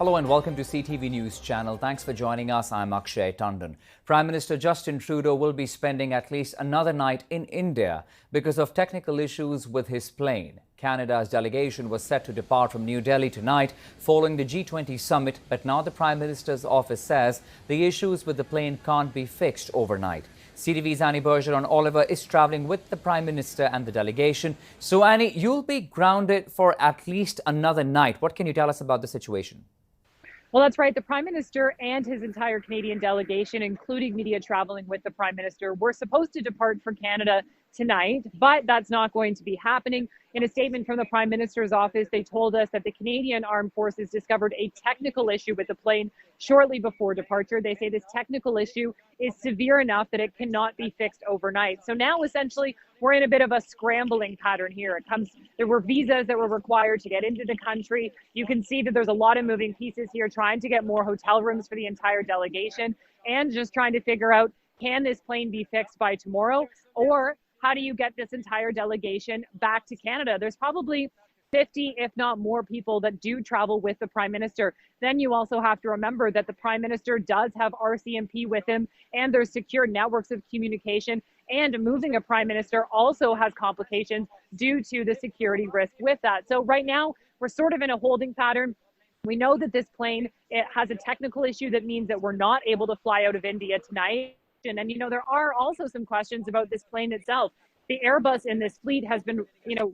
Hello and welcome to CTV News Channel. Thanks for joining us. I'm Akshay Tandon. Prime Minister Justin Trudeau will be spending at least another night in India because of technical issues with his plane. Canada's delegation was set to depart from New Delhi tonight following the G20 summit, but now the Prime Minister's office says the issues with the plane can't be fixed overnight. CTV's Annie Bergeron Oliver is travelling with the Prime Minister and the delegation. So Annie, you'll be grounded for at least another night. What can you tell us about the situation? Well, that's right. The Prime Minister and his entire Canadian delegation, including media traveling with the Prime Minister, were supposed to depart for Canada tonight, but that's not going to be happening. In a statement from the Prime Minister's office, they told us that the Canadian Armed Forces discovered a technical issue with the plane shortly before departure. They say this technical issue is severe enough that it cannot be fixed overnight. So now essentially we're in a bit of a scrambling pattern here. There were visas that were required to get into the country. You can see that there's a lot of moving pieces here, trying to get more hotel rooms for the entire delegation and just trying to figure out, can this plane be fixed by tomorrow, or how do you get this entire delegation back to Canada? There's probably 50, if not more, people that do travel with the Prime Minister. Then you also have to remember that the Prime Minister does have RCMP with him, and there's secure networks of communication. And moving a Prime Minister also has complications due to the security risk with that. So right now, we're sort of in a holding pattern. We know that this plane, it has a technical issue that means that we're not able to fly out of India tonight. And, there are also some questions about this plane itself. The Airbus in this fleet has been,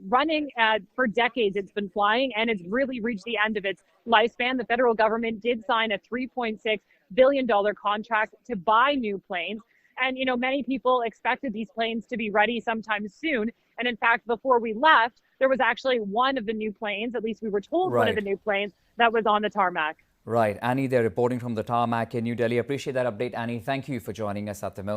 running for decades. It's been flying and it's really reached the end of its lifespan. The federal government did sign a $3.6 billion contract to buy new planes. And, many people expected these planes to be ready sometime soon. And in fact, before we left, there was actually one of the new planes, at least we were told one of the new planes, that was on the tarmac. Right. Annie, they're reporting from the tarmac in New Delhi. Appreciate that update, Annie. Thank you for joining us at the moment.